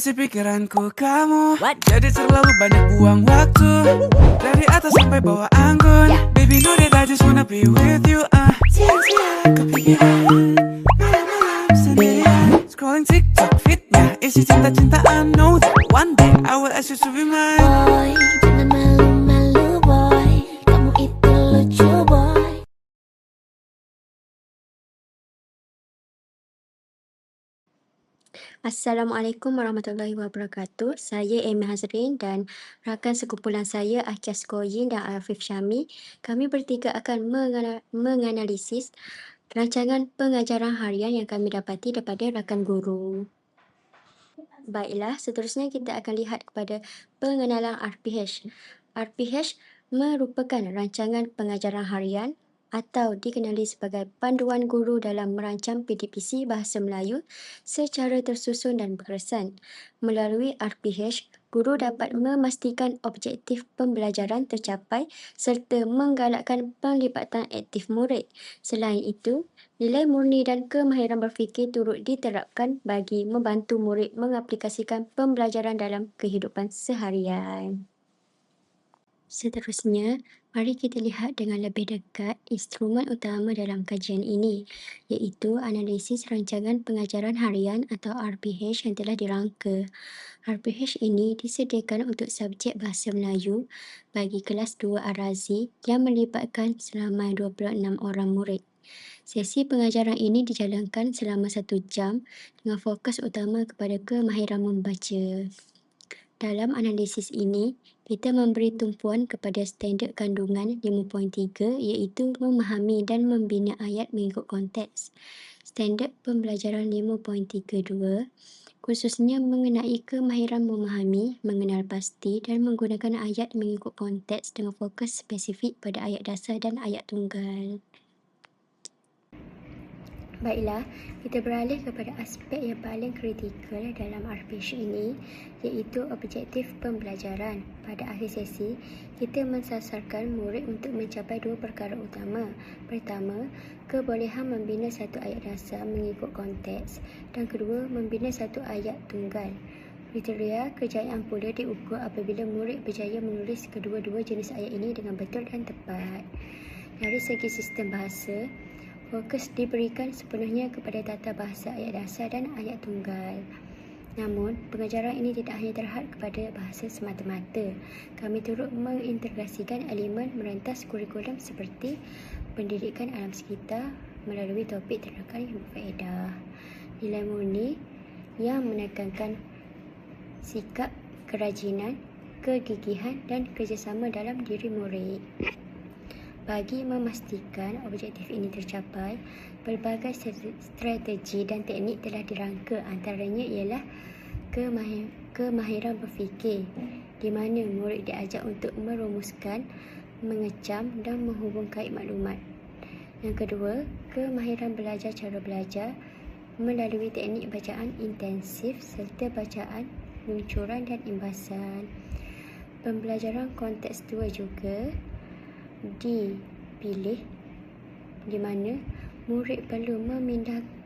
isi pikiranku kamu. Jadi terlalu banyak buang waktu. Dari atas sampai bawah anggun. Baby know that I just wanna be with you. Siang-siang kepikiran, malam-malam sendirian. Scrolling TikTok fitnya isi cinta-cintaan. Know that one day I will ask you to be mine. Boy, jangan malu-malu boy, kamu itu lucu boy. Assalamualaikum warahmatullahi wabarakatuh. Saya Amy Hazrin dan rakan sekumpulan saya Achias Koyin dan Afif Syami. Kami bertiga akan menganalisis rancangan pengajaran harian yang kami dapati daripada rakan guru. Baiklah, seterusnya kita akan lihat kepada pengenalan RPH. RPH merupakan rancangan pengajaran harian atau dikenali sebagai panduan guru dalam merancang PDPC Bahasa Melayu secara tersusun dan berkesan. Melalui RPH, guru dapat memastikan objektif pembelajaran tercapai serta menggalakkan penglibatan aktif murid. Selain itu, nilai murni dan kemahiran berfikir turut diterapkan bagi membantu murid mengaplikasikan pembelajaran dalam kehidupan seharian. Seterusnya, mari kita lihat dengan lebih dekat instrumen utama dalam kajian ini, iaitu analisis rancangan pengajaran harian atau RPH yang telah dirangka. RPH ini disediakan untuk subjek Bahasa Melayu bagi kelas 2 Ar-Razi yang melibatkan selama 26 orang murid. Sesi pengajaran ini dijalankan selama 1 jam dengan fokus utama kepada kemahiran membaca. Dalam analisis ini, kita memberi tumpuan kepada standard kandungan 5.3 iaitu memahami dan membina ayat mengikut konteks. Standard pembelajaran 5.32 khususnya mengenai kemahiran memahami, mengenal pasti dan menggunakan ayat mengikut konteks dengan fokus spesifik pada ayat dasar dan ayat tunggal. Baiklah, kita beralih kepada aspek yang paling kritikal dalam RPH ini, iaitu objektif pembelajaran. Pada akhir sesi, kita mensasarkan murid untuk mencapai 2 perkara utama. Pertama, kebolehan membina satu ayat dasar mengikut konteks dan kedua, membina satu ayat tunggal. Kriteria kejayaan pula diukur apabila murid berjaya menulis kedua-dua jenis ayat ini dengan betul dan tepat. Dari segi sistem bahasa, fokus diberikan sepenuhnya kepada tata bahasa ayat dasar dan ayat tunggal. Namun, pengajaran ini tidak hanya terhad kepada bahasa semata-mata. Kami turut mengintegrasikan elemen merentas kurikulum seperti pendidikan alam sekitar melalui topik terangkan yang berfaedah. Nilai murni yang menekankan sikap, kerajinan, kegigihan dan kerjasama dalam diri murid. Bagi memastikan objektif ini tercapai, pelbagai strategi dan teknik telah dirangka. Antaranya ialah kemahiran berfikir, di mana murid diajar untuk merumuskan, mengecam dan menghubungkait maklumat. Yang kedua, kemahiran belajar cara belajar melalui teknik bacaan intensif serta bacaan, luncuran dan imbasan. Pembelajaran kontekstual juga dipilih di mana murid perlu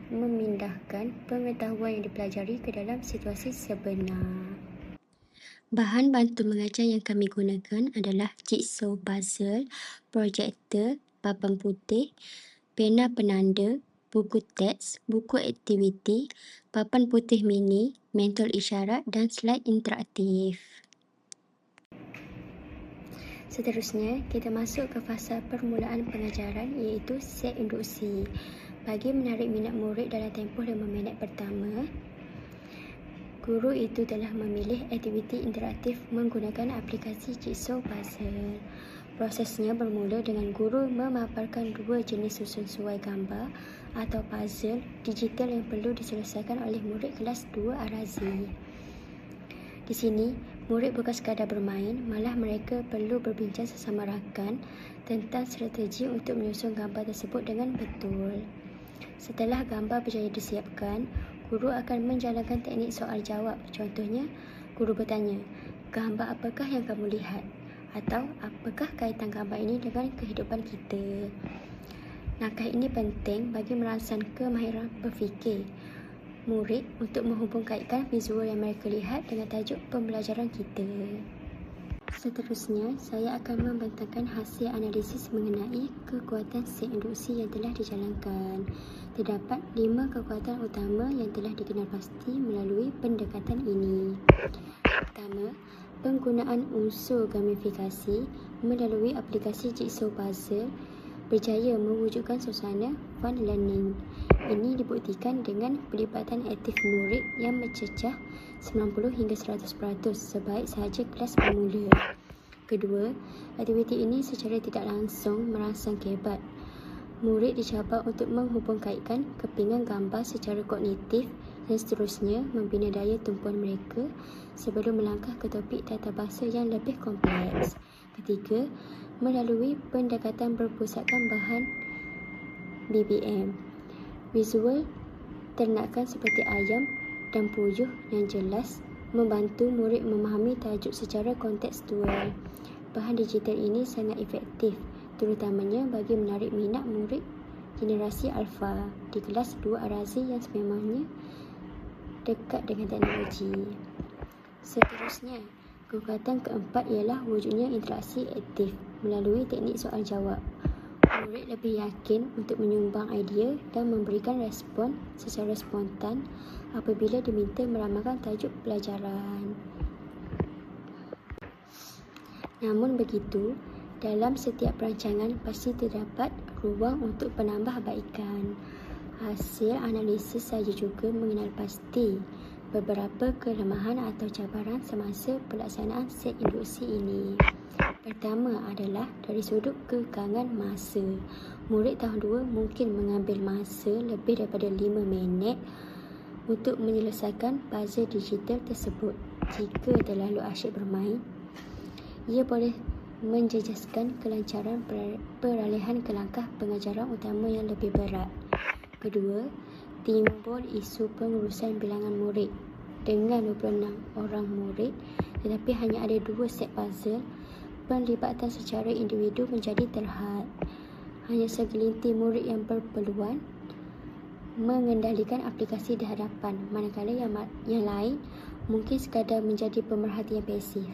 memindahkan pengetahuan yang dipelajari ke dalam situasi sebenar. Bahan bantu mengajar yang kami gunakan adalah jigsaw puzzle, projektor, papan putih, pena penanda, buku teks, buku aktiviti, papan putih mini, mentol isyarat dan slide interaktif. Seterusnya, kita masuk ke fasa permulaan pengajaran iaitu set induksi. Bagi menarik minat murid dalam tempoh 5 minit pertama, guru itu telah memilih aktiviti interaktif menggunakan aplikasi jigsaw puzzle. Prosesnya bermula dengan guru memaparkan 2 jenis susun suai gambar atau puzzle digital yang perlu diselesaikan oleh murid kelas 2 Ar-Razi. Di sini, murid bukan sekadar bermain, malah mereka perlu berbincang sesama rakan tentang strategi untuk menyusun gambar tersebut dengan betul. Setelah gambar berjaya disiapkan, guru akan menjalankan teknik soal jawab. Contohnya, guru bertanya, "Gambar apakah yang kamu lihat?" Atau, "Apakah kaitan gambar ini dengan kehidupan kita?" Langkah ini penting bagi merangsang kemahiran berfikir. murid untuk menghubungkaitkan visual yang mereka lihat dengan tajuk pembelajaran kita. Seterusnya, saya akan membentangkan hasil analisis mengenai kekuatan set induksi yang telah dijalankan. Terdapat 5 kekuatan utama yang telah dikenal pasti melalui pendekatan ini. Pertama, penggunaan unsur gamifikasi melalui aplikasi jigsaw puzzle berjaya mewujudkan suasana fun learning. Ini dibuktikan dengan pelibatan aktif murid yang mencecah 90 hingga 100% sebaik sahaja kelas bermula. Kedua, aktiviti ini secara tidak langsung merangsang kehebat. Murid dicabar untuk menghubungkaitkan kepingan gambar secara kognitif dan seterusnya membina daya tumpuan mereka sebelum melangkah ke topik tata bahasa yang lebih kompleks. Ketiga, melalui pendekatan berpusatkan bahan BBM. Visual ternakan seperti ayam dan puyuh yang jelas membantu murid memahami tajuk secara kontekstual. Bahan digital ini sangat efektif, terutamanya bagi menarik minat murid generasi alfa di kelas 2 Arazi yang sememangnya dekat dengan teknologi. Seterusnya, kekuatan keempat ialah wujudnya interaksi aktif melalui teknik soal jawab. Murid lebih yakin untuk menyumbang idea dan memberikan respon secara spontan apabila diminta meramalkan tajuk pelajaran. Namun begitu, dalam setiap perancangan pasti terdapat ruang untuk penambahbaikan. Hasil analisis saya juga mengenal pasti beberapa kelemahan atau cabaran semasa pelaksanaan set induksi ini. Pertama adalah dari sudut kekangan masa. Murid tahun 2 mungkin mengambil masa lebih daripada 5 minit untuk menyelesaikan puzzle digital tersebut. Jika terlalu asyik bermain, ia boleh menjejaskan kelancaran peralihan ke langkah pengajaran utama yang lebih berat. Kedua, timbul isu pengurusan bilangan murid. Dengan 26 orang murid tetapi hanya ada 2 set puzzle, penglibatan secara individu menjadi terhad. Hanya segelintir murid yang berpeluang mengendalikan aplikasi di hadapan, manakala yang lain mungkin sekadar menjadi pemerhati yang pasif.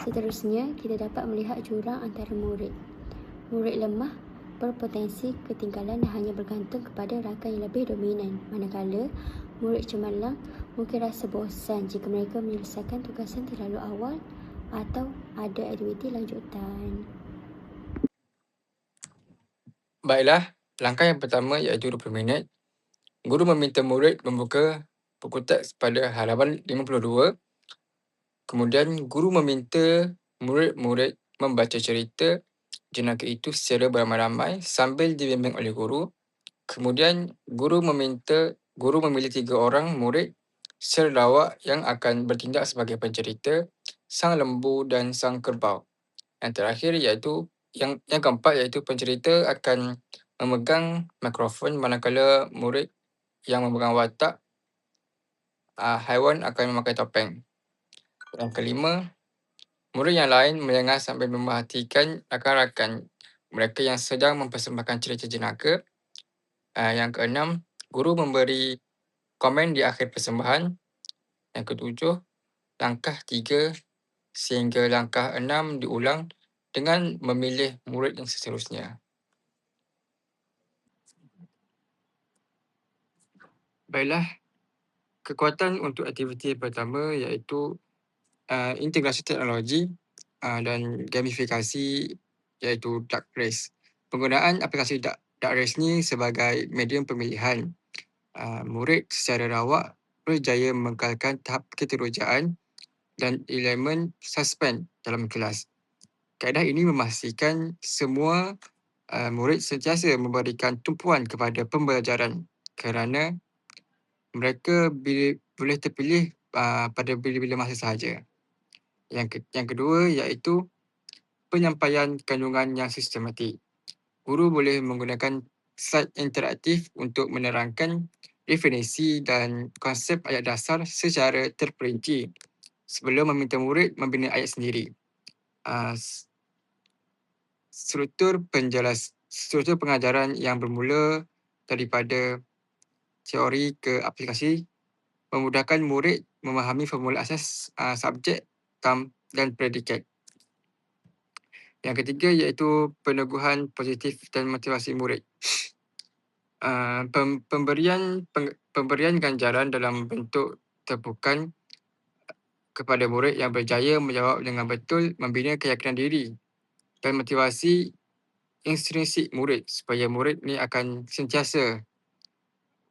Seterusnya, kita dapat melihat jurang antara murid. Murid lemah berpotensi ketinggalan dan hanya bergantung kepada rakan yang lebih dominan, manakala murid cemerlang mungkin rasa bosan jika mereka menyelesaikan tugasan terlalu awal atau ada aktiviti lanjutan. Baiklah, langkah yang pertama iaitu 20 minit. Guru meminta murid membuka buku teks pada halaman 52. Kemudian, guru meminta murid-murid membaca cerita jenaka itu secara beramai-ramai sambil dibimbing oleh guru. Kemudian, guru memilih 3 orang murid serawak yang akan bertindak sebagai pencerita, sang lembu dan sang kerbau. Yang terakhir iaitu yang keempat iaitu pencerita akan memegang mikrofon manakala murid yang memegang watak haiwan akan memakai topeng. Yang kelima, murid yang lain melengah sambil memerhatikan rakan-rakan mereka yang sedang mempersembahkan cerita jenaka. Yang keenam, guru memberi komen di akhir persembahan. Yang ketujuh, langkah 3 sehingga langkah 6 diulang dengan memilih murid yang seterusnya. Baiklah, kekuatan untuk aktiviti pertama iaitu integrasi teknologi dan gamifikasi iaitu Duck Race. Penggunaan aplikasi Duck Race ni sebagai medium pemilihan. Murid secara rawak berjaya mengekalkan tahap keterujaan dan elemen suspend dalam kelas. Kaedah ini memastikan semua murid sentiasa memberikan tumpuan kepada pembelajaran kerana mereka boleh terpilih pada bila-bila masa sahaja. Yang kedua iaitu penyampaian kandungan yang sistematik. Guru boleh menggunakan slide interaktif untuk menerangkan definisi dan konsep ayat dasar secara terperinci sebelum meminta murid membina ayat sendiri. Struktur pengajaran yang bermula daripada teori ke aplikasi, memudahkan murid memahami formula asas subjek, term dan predikat. Yang ketiga iaitu peneguhan positif dan motivasi murid. Pemberian ganjaran dalam bentuk tepukan kepada murid yang berjaya menjawab dengan betul membina keyakinan diri dan motivasi intrinsik murid supaya murid ni akan sentiasa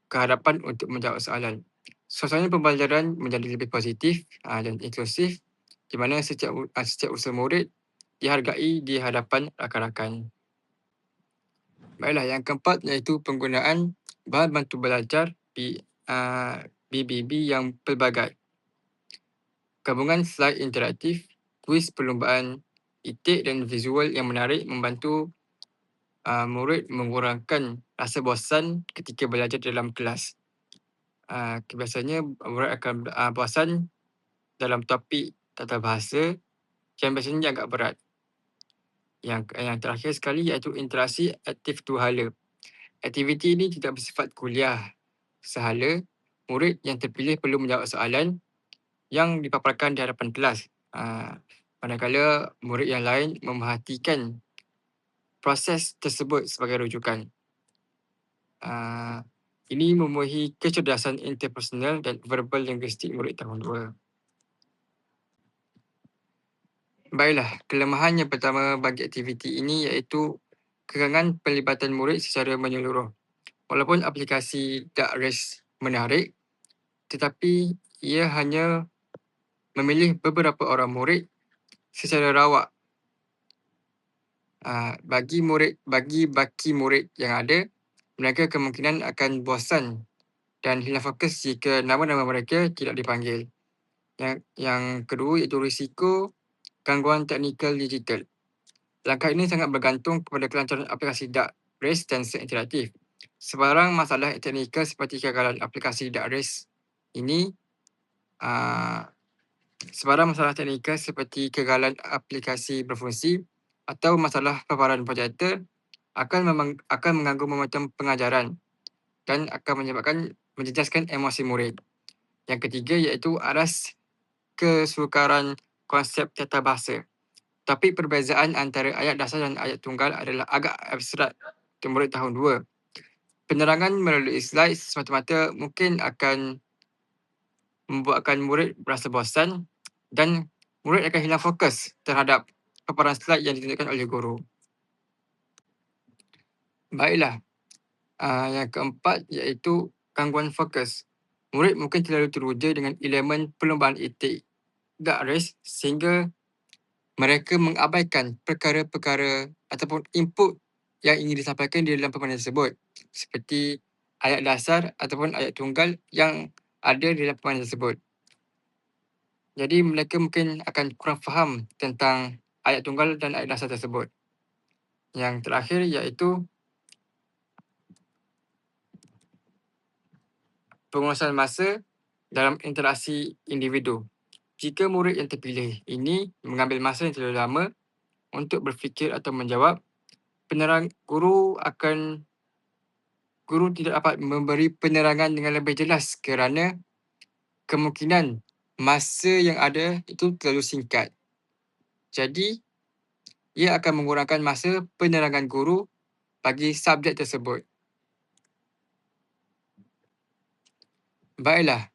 ke hadapan untuk menjawab soalan. Suasana pembelajaran menjadi lebih positif dan inklusif di mana setiap usaha murid dihargai di hadapan rakan-rakan. Baiklah, yang keempat iaitu penggunaan bahan bantu belajar BBB yang pelbagai. Gabungan slide interaktif, kuis perlumbaan, itik dan visual yang menarik membantu murid mengurangkan rasa bosan ketika belajar dalam kelas. Biasanya murid akan bosan dalam topik tata bahasa yang biasanya agak berat. Yang terakhir sekali iaitu interaksi aktif dua hala. Aktiviti ini tidak bersifat kuliah sahala. Murid yang terpilih perlu menjawab soalan yang dipaparkan di hadapan kelas. Manakala murid yang lain memerhatikan proses tersebut sebagai rujukan. Ini memenuhi kecerdasan interpersonal dan verbal linguistik murid tahun 2. Baiklah, kelemahan yang pertama bagi aktiviti ini iaitu kekurangan pelibatan murid secara menyeluruh. Walaupun aplikasi DuckRace menarik, tetapi ia hanya memilih beberapa orang murid secara rawak. Bagi baki murid yang ada, mereka kemungkinan akan bosan dan hilang fokus jika nama-nama mereka tidak dipanggil. Yang kedua iaitu risiko gangguan teknikal digital. Langkah ini sangat bergantung kepada kelancaran aplikasi DuckRace dan set interaktif. Sebarang masalah teknikal seperti kegagalan aplikasi DuckRace ini, sebarang masalah teknikal seperti kegagalan aplikasi berfungsi atau masalah paparan projektor akan mengganggu momentum pengajaran dan akan menyebabkan menjejaskan emosi murid. Yang ketiga iaitu aras kesukaran konsep tata bahasa. Tapi perbezaan antara ayat dasar dan ayat tunggal adalah agak abstrak untuk murid tahun 2. Penerangan melalui slide semata-mata mungkin akan membuatkan murid berasa bosan dan murid akan hilang fokus terhadap paparan slide yang ditunjukkan oleh guru. Baiklah, yang keempat iaitu gangguan fokus. Murid mungkin terlalu teruja dengan elemen perlumbaan itik DuckRace sehingga mereka mengabaikan perkara-perkara ataupun input yang ingin disampaikan di dalam permainan tersebut, seperti ayat dasar ataupun ayat tunggal yang ada di dalam permainan tersebut. Jadi mereka mungkin akan kurang faham tentang ayat tunggal dan ayat dasar tersebut. Yang terakhir iaitu pengurusan masa dalam interaksi individu. Jika murid yang terpilih ini mengambil masa yang terlalu lama untuk berfikir atau menjawab, guru tidak dapat memberi penerangan dengan lebih jelas kerana kemungkinan masa yang ada itu terlalu singkat. Jadi, ia akan mengurangkan masa penerangan guru bagi subjek tersebut. Baiklah,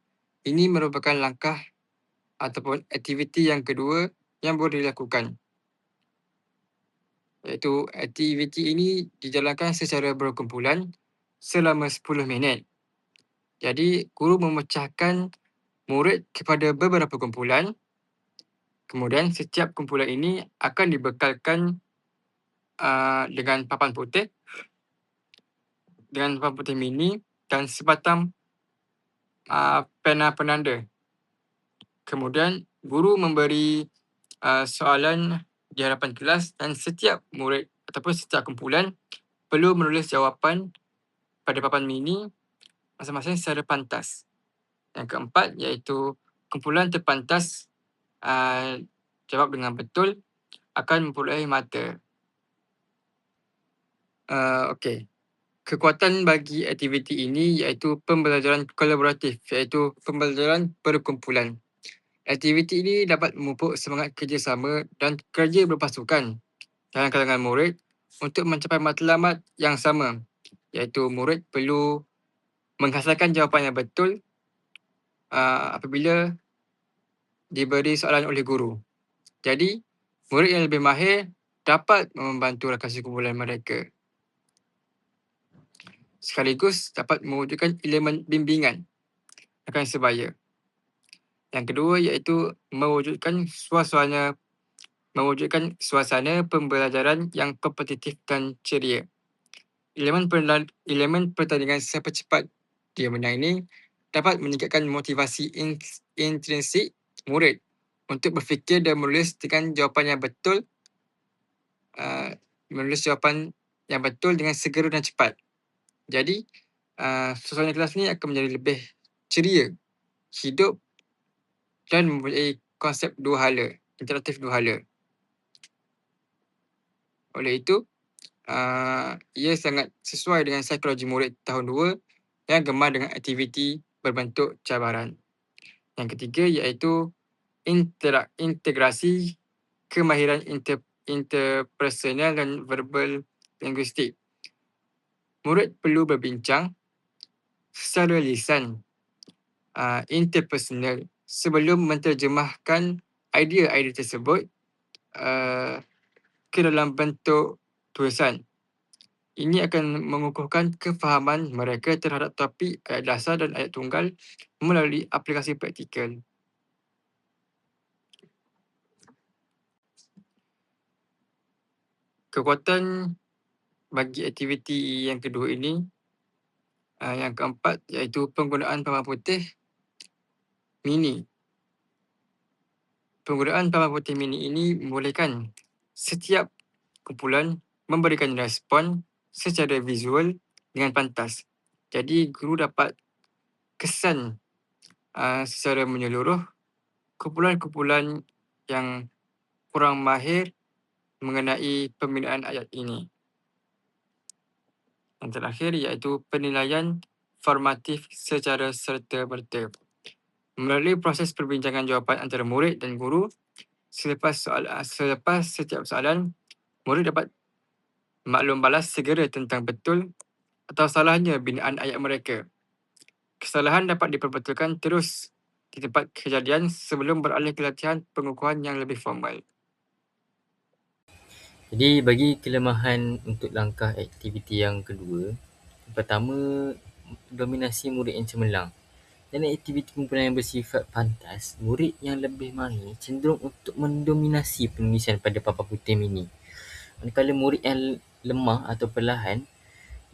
ini merupakan langkah ataupun aktiviti yang kedua yang boleh dilakukan. Iaitu aktiviti ini dijalankan secara berkumpulan selama 10 minit. Jadi, guru memecahkan murid kepada beberapa kumpulan. Kemudian, setiap kumpulan ini akan dibekalkan dengan papan putih mini dan sebatang pena penanda. Kemudian, guru memberi soalan di hadapan kelas dan setiap murid ataupun setiap kumpulan perlu menulis jawapan pada papan mini masing-masing secara pantas. Yang keempat iaitu kumpulan terpantas jawab dengan betul akan memperoleh mata. Okey. Kekuatan bagi aktiviti ini iaitu pembelajaran kolaboratif, iaitu pembelajaran berkumpulan. Aktiviti ini dapat memupuk semangat kerjasama dan kerja berpasukan dalam kalangan murid untuk mencapai matlamat yang sama, iaitu murid perlu menghasilkan jawapan yang betul apabila diberi soalan oleh guru. Jadi, murid yang lebih mahir dapat membantu rakan sekumpulan mereka. Sekaligus dapat mewujudkan elemen bimbingan rakan sebaya. Yang kedua iaitu mewujudkan suasana pembelajaran yang kompetitif dan ceria. Elemen pertandingan siapa cepat dia menang ini dapat meningkatkan motivasi intrinsik murid untuk berfikir dan menulis dengan jawapan yang betul, dengan segera dan cepat. Jadi, suasana kelas ni akan menjadi lebih ceria, hidup dan mempunyai konsep dua hala, interaktif dua hala. Oleh itu, ia sangat sesuai dengan psikologi murid tahun 2 yang gemar dengan aktiviti berbentuk cabaran. Yang ketiga iaitu integrasi kemahiran interpersonal dan verbal linguistik. Murid perlu berbincang secara lisan interpersonal sebelum menterjemahkan idea-idea tersebut ke dalam bentuk tulisan. Ini akan mengukuhkan kefahaman mereka terhadap topik ayat dasar dan ayat tunggal melalui aplikasi praktikal. Kekuatan bagi aktiviti yang kedua ini, yang keempat iaitu penggunaan papan putih mini. Penggunaan papan putih mini ini membolehkan setiap kumpulan memberikan respon secara visual dengan pantas. Jadi, guru dapat kesan secara menyeluruh kumpulan-kumpulan yang kurang mahir mengenai pembinaan ayat ini. Yang terakhir iaitu penilaian formatif secara serta-merta. Melalui proses perbincangan jawapan antara murid dan guru, selepas setiap soalan, murid dapat maklum balas segera tentang betul atau salahnya binaan ayat mereka. Kesalahan dapat diperbetulkan terus di tempat kejadian sebelum beralih ke latihan pengukuhan yang lebih formal. Jadi bagi kelemahan untuk langkah aktiviti yang kedua, pertama, dominasi murid yang cemerlang. Dalam aktiviti kumpulan yang bersifat pantas, murid yang lebih mahir cenderung untuk mendominasi penulisan pada papan putih mini. Manakala murid yang lemah atau perlahan,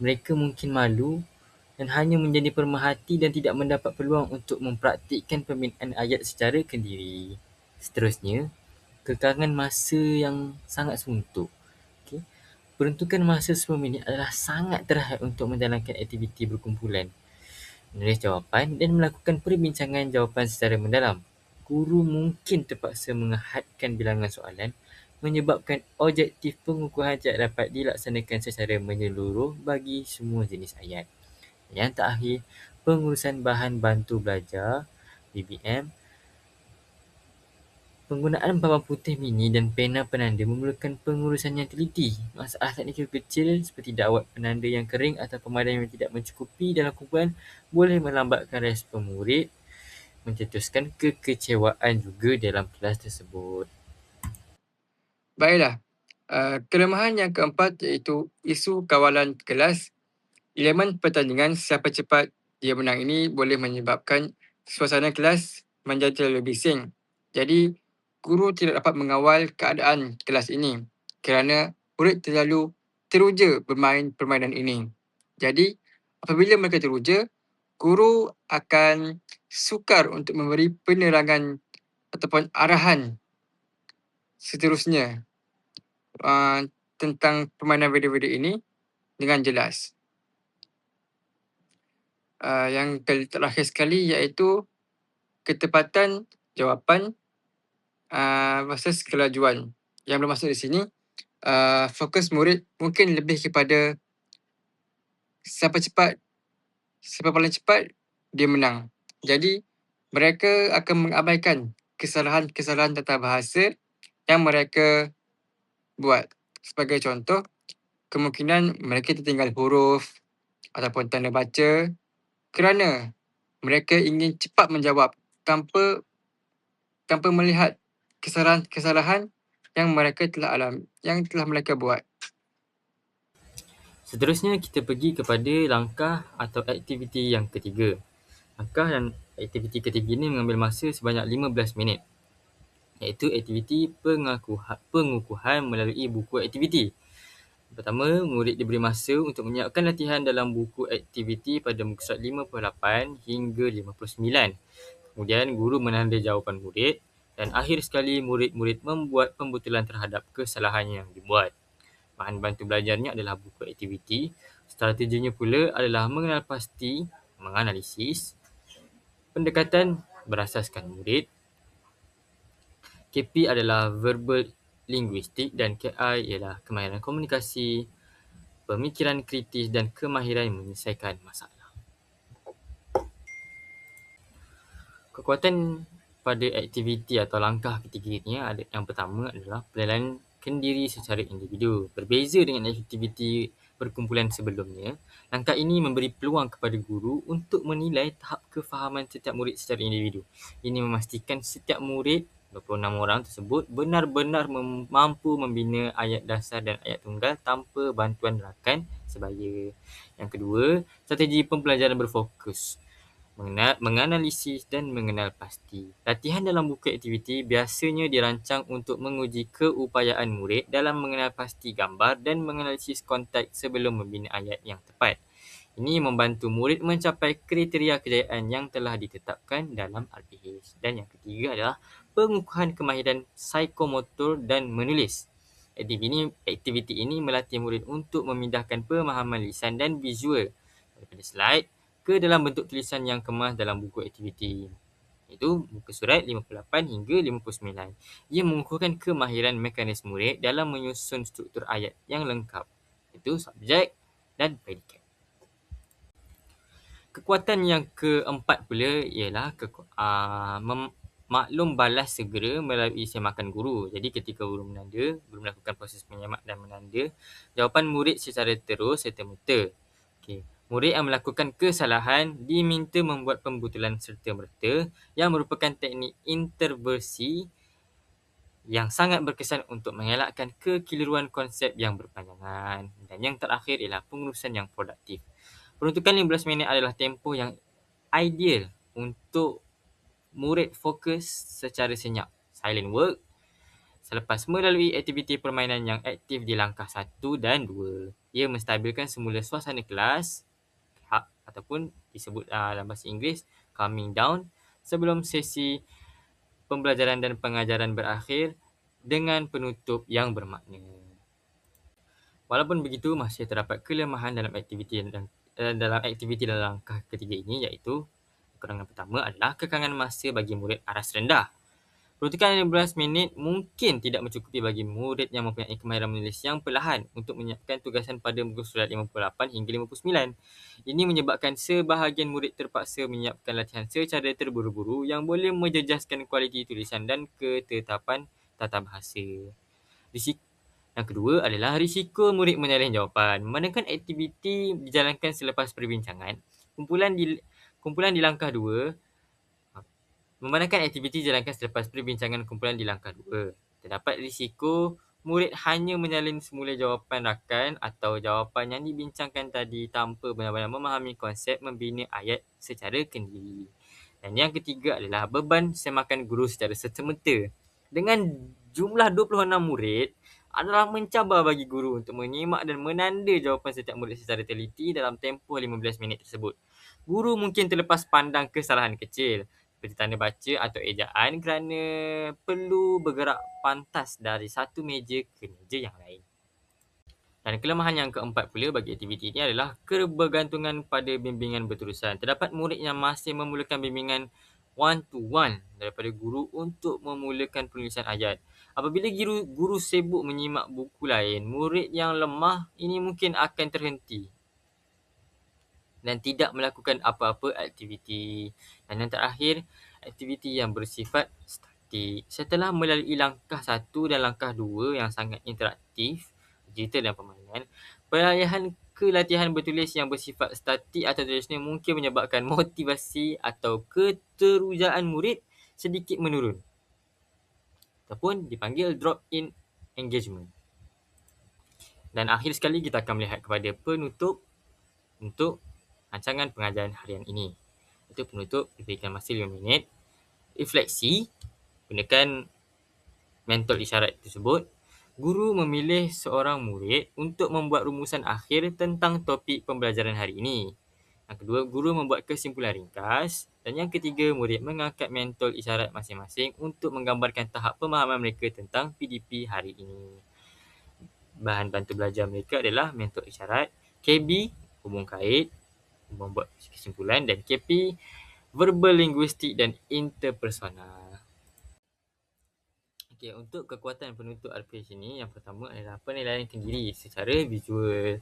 mereka mungkin malu dan hanya menjadi pemerhati dan tidak mendapat peluang untuk mempraktikkan pembinaan ayat secara kendiri. Seterusnya, kekangan masa yang sangat suntuk. Okay. Peruntukan masa 10 minit adalah sangat terhad untuk menjalankan aktiviti berkumpulan, menulis jawapan dan melakukan perbincangan jawapan secara mendalam. Guru mungkin terpaksa menghadkan bilangan soalan, menyebabkan objektif pengukuhan tidak dapat dilaksanakan secara menyeluruh bagi semua jenis ayat. Yang terakhir, pengurusan bahan bantu belajar (BBM). Penggunaan papan putih mini dan pena penanda memerlukan pengurusan yang teliti. Masalah teknikal kecil seperti dawat penanda yang kering atau pemadam yang tidak mencukupi dalam kumpulan boleh melambatkan respon murid, mencetuskan kekecewaan juga dalam kelas tersebut. Baiklah, kelemahan yang keempat iaitu isu kawalan kelas. Elemen pertandingan siapa cepat dia menang ini boleh menyebabkan suasana kelas menjadi terlalu bising. Jadi, guru tidak dapat mengawal keadaan kelas ini kerana murid terlalu teruja bermain permainan ini. Jadi, apabila mereka teruja, guru akan sukar untuk memberi penerangan ataupun arahan seterusnya tentang permainan video-video ini dengan jelas. Yang terakhir sekali iaitu ketepatan jawapan versus kelajuan. Yang bermaksud di sini, fokus murid mungkin lebih kepada siapa paling cepat, dia menang. Jadi, mereka akan mengabaikan kesalahan-kesalahan tata bahasa yang mereka buat. Sebagai contoh, kemungkinan mereka tertinggal huruf ataupun tanda baca kerana mereka ingin cepat menjawab tanpa melihat kesalahan-kesalahan yang telah mereka buat. Seterusnya kita pergi kepada langkah atau aktiviti yang ketiga. Langkah dan aktiviti ketiga ini mengambil masa sebanyak 15 minit. Iaitu aktiviti pengukuhan melalui buku aktiviti. Pertama, murid diberi masa untuk menyiapkan latihan dalam buku aktiviti pada muka surat 58 hingga 59. Kemudian, guru menanda jawapan murid dan akhir sekali murid-murid membuat pembetulan terhadap kesalahan yang dibuat. Bahan bantu belajarnya adalah buku aktiviti. Strateginya pula adalah mengenal pasti, menganalisis, pendekatan berasaskan murid. KP adalah verbal linguistik dan KI ialah kemahiran komunikasi, pemikiran kritis dan kemahiran menyelesaikan masalah. Kekuatan pada aktiviti atau langkah ketiga ini yang pertama adalah penilaian diri secara individu. Berbeza dengan aktiviti perkumpulan sebelumnya, langkah ini memberi peluang kepada guru untuk menilai tahap kefahaman setiap murid secara individu. Ini memastikan setiap murid 26 orang tersebut benar-benar mampu membina ayat dasar dan ayat tunggal tanpa bantuan rakan sebaya. Yang kedua, strategi pembelajaran berfokus. Menganalisis dan mengenal pasti. Latihan dalam buku aktiviti biasanya dirancang untuk menguji keupayaan murid dalam mengenal pasti gambar dan menganalisis konteks sebelum membina ayat yang tepat. Ini membantu murid mencapai kriteria kejayaan yang telah ditetapkan dalam RPH. Dan yang ketiga adalah pengukuhan kemahiran psikomotor dan menulis. Aktiviti ini melatih murid untuk memindahkan pemahaman lisan dan visual daripada slide ke dalam bentuk tulisan yang kemas dalam buku aktiviti. Iaitu muka surat 58 hingga 59. Ia mengukuhkan kemahiran mekanisme murid dalam menyusun struktur ayat yang lengkap. Iaitu subjek dan predikat. Kekuatan yang keempat pula ialah maklum balas segera melalui semakan guru. Jadi ketika guru melakukan proses menyemak dan menanda jawapan murid secara terus serta-merta. Okey. Murid yang melakukan kesalahan diminta membuat pembetulan serta-merta yang merupakan teknik interversi yang sangat berkesan untuk mengelakkan kekeliruan konsep yang berpanjangan. Dan yang terakhir ialah pengurusan yang produktif. Peruntukan 15 minit adalah tempoh yang ideal untuk murid fokus secara senyap. Silent work selepas melalui aktiviti permainan yang aktif di langkah 1 dan 2. Ia menstabilkan semula suasana kelas ataupun disebut dalam bahasa Inggeris calming down sebelum sesi pembelajaran dan pengajaran berakhir dengan penutup yang bermakna. Walaupun begitu, masih terdapat kelemahan dalam aktiviti dalam langkah ketiga ini, iaitu kekurangan pertama adalah kekangan masa bagi murid aras rendah. Peruntukan 15 minit mungkin tidak mencukupi bagi murid yang mempunyai kemahiran menulis yang perlahan untuk menyiapkan tugasan pada muka surat 58 hingga 59. Ini menyebabkan sebahagian murid terpaksa menyiapkan latihan secara terburu-buru yang boleh menjejaskan kualiti tulisan dan ketetapan tata bahasa. Yang kedua adalah risiko murid menyalih jawapan. Memandangkan aktiviti dijalankan selepas perbincangan, kumpulan di langkah 2 Memandangkan aktiviti dijalankan selepas perbincangan kumpulan di langkah 2. Terdapat risiko murid hanya menyalin semula jawapan rakan atau jawapan yang dibincangkan tadi tanpa benar-benar memahami konsep membina ayat secara kendiri. Dan yang ketiga adalah beban semakan guru secara serta-merta. Dengan jumlah 26 murid, adalah mencabar bagi guru untuk menyimak dan menanda jawapan setiap murid secara teliti dalam tempoh 15 minit tersebut. Guru mungkin terlepas pandang kesalahan kecil seperti tanda baca atau ejaan kerana perlu bergerak pantas dari satu meja ke meja yang lain. Dan kelemahan yang keempat pula bagi aktiviti ini adalah kebergantungan pada bimbingan berterusan. Terdapat murid yang masih memulakan bimbingan one-to-one daripada guru untuk memulakan penulisan ayat. Apabila guru sibuk menyimak buku lain, murid yang lemah ini mungkin akan terhenti. dan tidak melakukan apa-apa aktiviti. Dan yang terakhir, aktiviti yang bersifat statik. Setelah melalui langkah 1 dan langkah 2 yang sangat interaktif, digital dan permainan, peralihan ke latihan bertulis yang bersifat statik atau tradisional mungkin menyebabkan motivasi atau keterujaan murid sedikit menurun ataupun dipanggil drop in engagement. Dan akhir sekali kita akan melihat kepada penutup untuk rancangan pengajaran harian ini. Itu penutup diberikan masa 5 minit. Refleksi, gunakan mentol isyarat tersebut. Guru memilih seorang murid untuk membuat rumusan akhir tentang topik pembelajaran hari ini. Yang kedua, guru membuat kesimpulan ringkas. Dan yang ketiga, murid mengangkat mentol isyarat masing-masing untuk menggambarkan tahap pemahaman mereka tentang PDP hari ini. Bahan bantu belajar mereka adalah mentol isyarat, KB, hubung kait, membuat kesimpulan, dan KP, verbal linguistik dan interpersonal. Okey, untuk kekuatan penutup RPH ini, yang pertama adalah penilaian kendiri secara visual.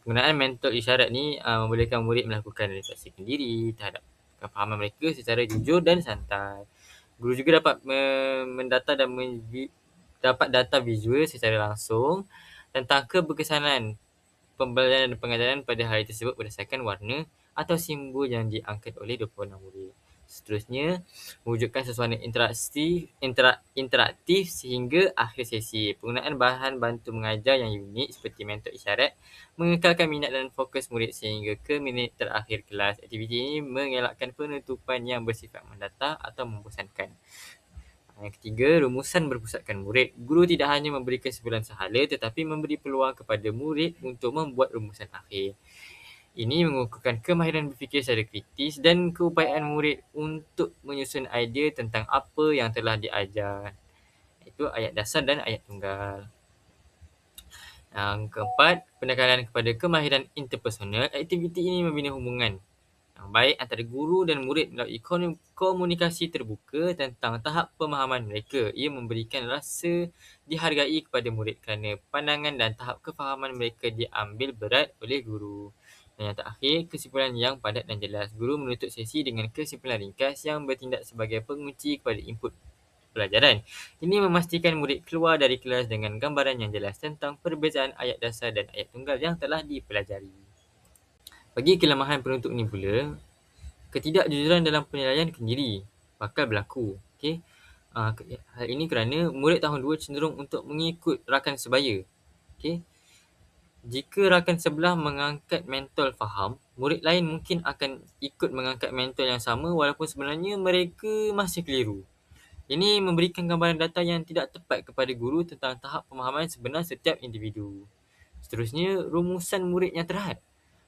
Penggunaan mentol isyarat ni membolehkan murid melakukan refleksi kendiri terhadap kefahaman mereka secara jujur dan santai. Guru juga dapat mendata dan dapat data visual secara langsung tentang keberkesanan pembelajaran dan pengajaran pada hari tersebut berdasarkan warna atau simbol yang diangkat oleh 26 murid. Seterusnya, mewujudkan suasana interaktif sehingga akhir sesi. Penggunaan bahan bantu mengajar yang unik seperti mentol isyarat mengekalkan minat dan fokus murid sehingga ke minit terakhir kelas. Aktiviti ini mengelakkan penutupan yang bersifat mendata atau membosankan. Yang ketiga, rumusan berpusatkan murid. Guru tidak hanya memberi kesimpulan sahala tetapi memberi peluang kepada murid untuk membuat rumusan akhir. Ini mengukuhkan kemahiran berfikir secara kritis dan keupayaan murid untuk menyusun idea tentang apa yang telah diajar, iaitu ayat dasar dan ayat tunggal. Yang keempat, penekanan kepada kemahiran interpersonal. Aktiviti ini membina hubungan yang baik antara guru dan murid melalui komunikasi terbuka tentang tahap pemahaman mereka. Ia memberikan rasa dihargai kepada murid kerana pandangan dan tahap kefahaman mereka diambil berat oleh guru. Dan yang terakhir, kesimpulan yang padat dan jelas. Guru menutup sesi dengan kesimpulan ringkas yang bertindak sebagai pengunci kepada input pelajaran. Ini memastikan murid keluar dari kelas dengan gambaran yang jelas tentang perbezaan ayat dasar dan ayat tunggal yang telah dipelajari. Bagi kelemahan penutup ini pula, ketidakjujuran dalam penilaian kendiri bakal berlaku. Okay? Hal ini kerana murid tahun 2 cenderung untuk mengikut rakan sebaya. Okay? Jika rakan sebelah mengangkat mentol faham, murid lain mungkin akan ikut mengangkat mentol yang sama walaupun sebenarnya mereka masih keliru. Ini memberikan gambaran data yang tidak tepat kepada guru tentang tahap pemahaman sebenar setiap individu. Seterusnya, rumusan murid yang terhad.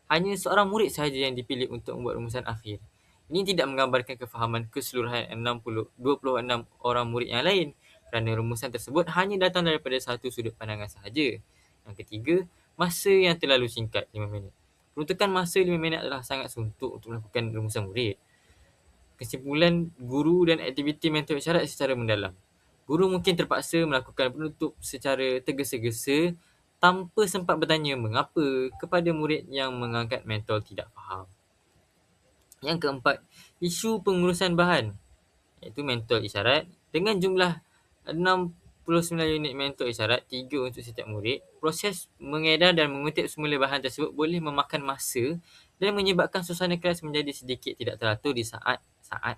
Hanya seorang murid sahaja yang dipilih untuk membuat rumusan akhir. Ini tidak menggambarkan kefahaman keseluruhan 26 orang murid yang lain kerana rumusan tersebut hanya datang daripada satu sudut pandangan sahaja. Yang ketiga, masa yang terlalu singkat, 5 minit. Peruntukan masa 5 minit adalah sangat suntuk untuk melakukan rumusan murid. Kesimpulan guru dan aktiviti mentol isyarat secara mendalam. Guru mungkin terpaksa melakukan penutup secara tergesa-gesa tanpa sempat bertanya mengapa kepada murid yang mengangkat mentol tidak faham. Yang keempat, isu pengurusan bahan, iaitu mentol isyarat. Dengan jumlah 69 unit mentol isyarat, 3 untuk setiap murid, proses mengedar dan mengutip semula bahan tersebut boleh memakan masa dan menyebabkan suasana kelas menjadi sedikit tidak teratur di saat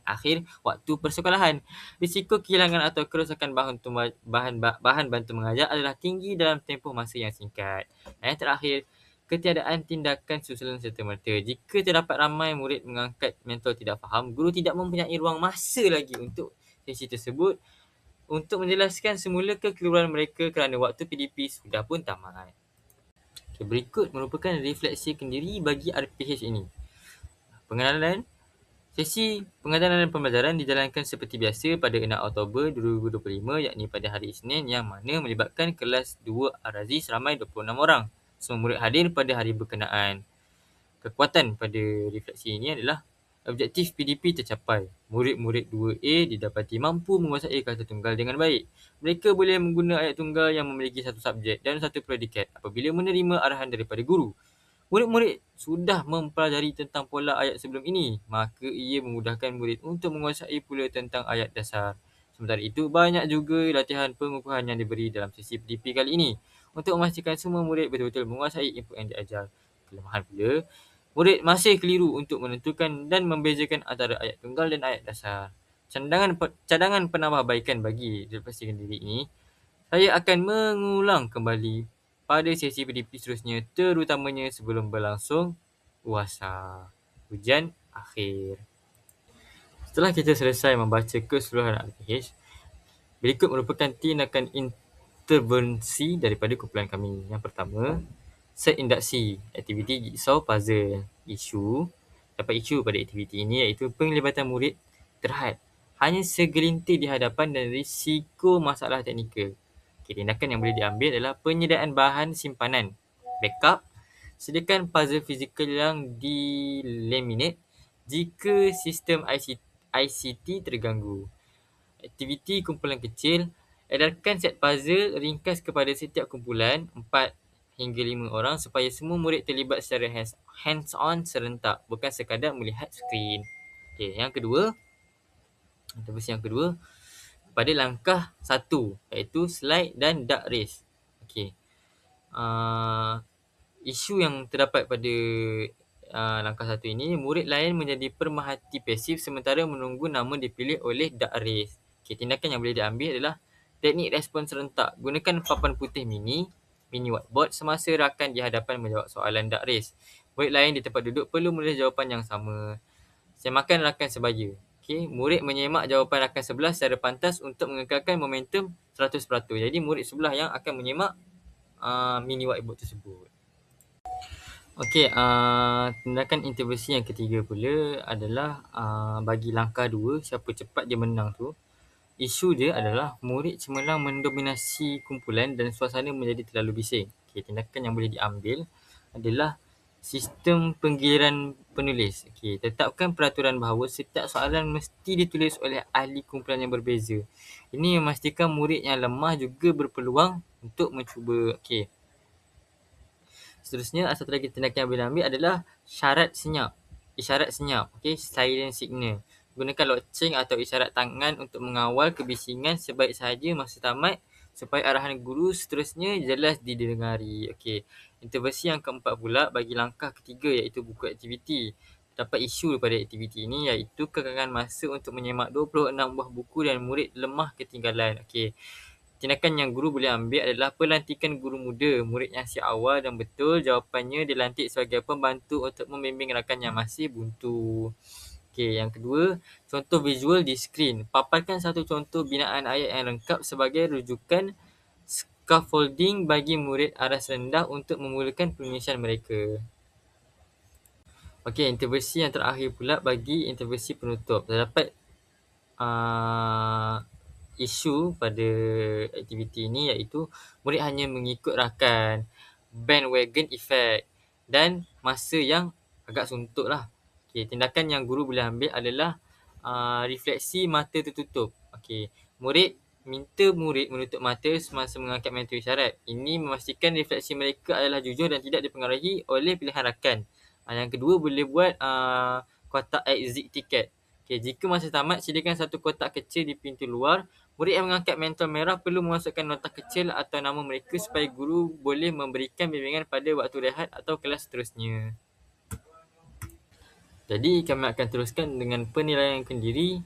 akhir waktu persekolahan. Risiko kehilangan atau kerosakan bahan bantu mengajar adalah tinggi dalam tempoh masa yang singkat. Dan yang terakhir, ketiadaan tindakan susulan serta-merta. Jika terdapat ramai murid mengangkat mentol tidak faham, guru tidak mempunyai ruang masa lagi untuk sesi tersebut untuk menjelaskan semula kekeliruan mereka kerana waktu PDP sudah pun tamat. Berikut merupakan refleksi kendiri bagi RPH ini. Pengenalan. Sesi pengajaran dan pembelajaran dijalankan seperti biasa pada 6 Oktober 2025, yakni pada hari Isnin, yang mana melibatkan kelas 2 Ar-Razi seramai 26 orang. Semua murid hadir pada hari berkenaan. Kekuatan pada refleksi ini adalah objektif PDP tercapai. Murid-murid 2A didapati mampu menguasai kata tunggal dengan baik. Mereka boleh menggunakan ayat tunggal yang memiliki satu subjek dan satu predikat apabila menerima arahan daripada guru. Murid-murid sudah mempelajari tentang pola ayat sebelum ini, maka ia memudahkan murid untuk menguasai pula tentang ayat dasar. Sementara itu, banyak juga latihan pengukuhan yang diberi dalam sesi PDP kali ini untuk memastikan semua murid betul-betul menguasai input yang diajar. Kelemahan pula, murid masih keliru untuk menentukan dan membezakan antara ayat tunggal dan ayat dasar. Cadangan penambahbaikan bagi refleksikan diri ini, saya akan mengulang kembali pada sesi PDP seterusnya, terutamanya sebelum berlangsung ujian akhir. Setelah kita selesai membaca keseluruhan RPH, berikut merupakan tindakan intervensi daripada kumpulan kami. Yang pertama, set induksi, aktiviti jigsaw puzzle. Dapat isu pada aktiviti ini iaitu penglibatan murid terhad hanya segelintir di hadapan dan risiko masalah teknikal. Tindakan yang boleh diambil adalah penyediaan bahan simpanan, backup, sediakan puzzle fizikal yang dilaminate jika sistem ICT terganggu. Aktiviti kumpulan kecil, edarkan set puzzle ringkas kepada setiap kumpulan 4 hingga 5 orang supaya semua murid terlibat secara hands-on serentak, bukan sekadar melihat skrin. Okey, intervensi yang kedua, pada langkah 1 iaitu slide dan duck race. Okey. Isu yang terdapat pada langkah 1 ini, murid lain menjadi pemerhati pasif sementara menunggu nama dipilih oleh duck race. Okey, tindakan yang boleh diambil adalah teknik respon serentak. Gunakan papan putih mini whiteboard semasa rakan di hadapan menjawab soalan duck race. Murid lain di tempat duduk perlu menulis jawapan yang sama. Semakan rakan sebaya. Okay, murid menyemak jawapan rakan sebelah secara pantas untuk mengekalkan momentum 100%. Jadi murid sebelah yang akan menyemak mini whiteboard tersebut. Okey, tindakan intervensi yang ketiga pula adalah bagi langkah 2, siapa cepat dia menang tu. Isu dia adalah murid cemerlang mendominasi kumpulan dan suasana menjadi terlalu bising. Okey, tindakan yang boleh diambil adalah sistem penggiliran penulis. Okey, tetapkan peraturan bahawa setiap soalan mesti ditulis oleh ahli kumpulan yang berbeza. Ini memastikan murid yang lemah juga berpeluang untuk mencuba. Okey. Seterusnya, satu lagi tindakan yang boleh diambil adalah isyarat senyap. Okey, silent signal. Gunakan loceng atau isyarat tangan untuk mengawal kebisingan sebaik sahaja masa tamat supaya arahan guru seterusnya jelas didengari. Okey. Intervensi yang keempat pula bagi langkah ketiga iaitu buku aktiviti. Dapat isu daripada aktiviti ini iaitu kekangan masa untuk menyemak 26 buah buku dan murid lemah ketinggalan. Okey. Tindakan yang guru boleh ambil adalah pelantikan guru muda. Murid yang siap awal dan betul jawapannya dilantik sebagai pembantu untuk membimbing rakan yang masih buntu. Okey, yang kedua, contoh visual di skrin. Paparkan satu contoh binaan ayat yang lengkap sebagai rujukan scaffolding bagi murid aras rendah untuk memulakan penulisan mereka. Okey, intervensi yang terakhir pula bagi intervensi penutup. Terdapat isu pada aktiviti ini iaitu murid hanya mengikut rakan, bandwagon effect dan masa yang agak suntuk lah. Okey, tindakan yang guru boleh ambil adalah refleksi mata tertutup. Okey, minta murid menutup mata semasa mengangkat mentor isyarat. Ini memastikan refleksi mereka adalah jujur dan tidak dipengaruhi oleh pilihan rakan. Yang kedua, boleh buat kotak exit ticket. Okay, jika masa tamat, sediakan satu kotak kecil di pintu luar. Murid yang mengangkat mentor merah perlu memasukkan nota kecil atau nama mereka supaya guru boleh memberikan bimbingan pada waktu rehat atau kelas seterusnya. Jadi, kami akan teruskan dengan penilaian kendiri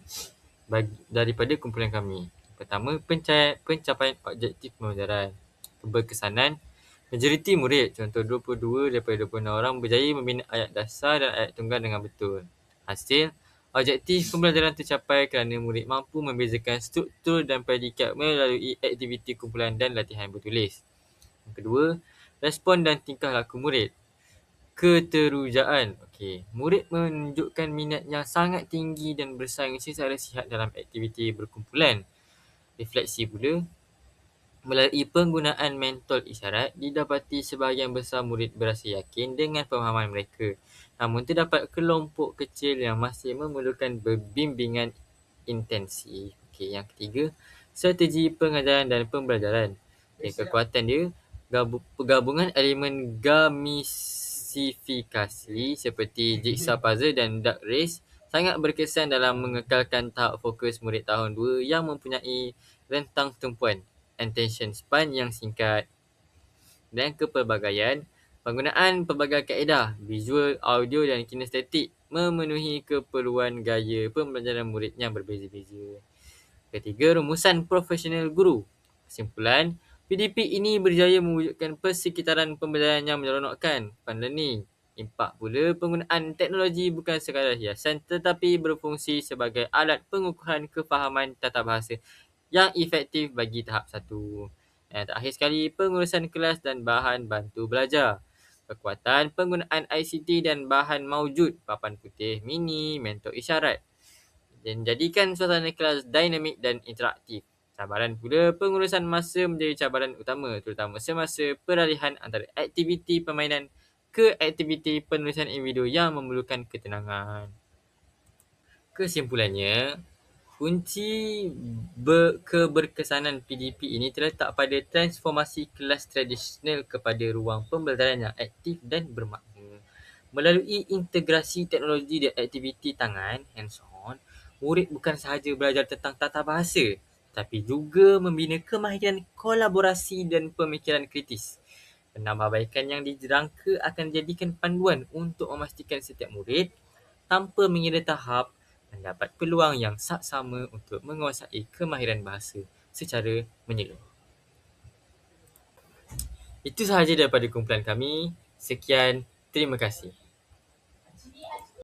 daripada kumpulan kami. Pertama, pencapaian objektif pembelajaran. Keberkesanan, majoriti murid, contoh 22 daripada 26 orang berjaya membina ayat dasar dan ayat tunggal dengan betul. Hasil, objektif pembelajaran tercapai kerana murid mampu membezakan struktur dan predikat melalui aktiviti kumpulan dan latihan bertulis. Yang kedua, respon dan tingkah laku murid. Keterujaan. Okey, murid menunjukkan minat yang sangat tinggi dan bersaing secara sihat dalam aktiviti berkumpulan. Refleksi pula, melalui penggunaan mentol isyarat, didapati sebahagian besar murid berasa yakin dengan pemahaman mereka. Namun terdapat kelompok kecil yang masih memerlukan bimbingan intensif. Okey, yang ketiga, strategi pengajaran dan pembelajaran. Kekuatan dia, penggabungan elemen klasifikasi seperti jigsaw puzzle dan duck race sangat berkesan dalam mengekalkan tahap fokus murid tahun 2 yang mempunyai rentang tumpuan attention span yang singkat. Dan kepelbagaian, penggunaan pelbagai kaedah, visual, audio dan kinestetik memenuhi keperluan gaya pembelajaran murid yang berbeza-beza. Ketiga, rumusan profesional guru. Kesimpulan, PDP ini berjaya mewujudkan persekitaran pembelajaran yang menyeronokkan, fun learning. Impak pula, penggunaan teknologi bukan sekadar hiasan tetapi berfungsi sebagai alat pengukuran kefahaman tata bahasa yang efektif bagi tahap 1. Dan terakhir sekali, pengurusan kelas dan bahan bantu belajar. Kekuatan penggunaan ICT dan bahan maujud, papan putih mini, mentor isyarat. Dan jadikan suasana kelas dinamik dan interaktif. Cabaran pula, pengurusan masa menjadi cabaran utama, terutama semasa peralihan antara aktiviti permainan ke aktiviti penulisan individu yang memerlukan ketenangan. Kesimpulannya, kunci keberkesanan PDP ini terletak pada transformasi kelas tradisional kepada ruang pembelajaran yang aktif dan bermakna. Melalui integrasi teknologi dan aktiviti tangan, hands-on, murid bukan sahaja belajar tentang tata bahasa, tapi juga membina kemahiran kolaborasi dan pemikiran kritis. Penambahbaikan yang dirangka akan dijadikan panduan untuk memastikan setiap murid, tanpa mengira tahap, mendapat peluang yang saksama untuk menguasai kemahiran bahasa secara menyeluruh. Itu sahaja daripada kumpulan kami. Sekian, terima kasih.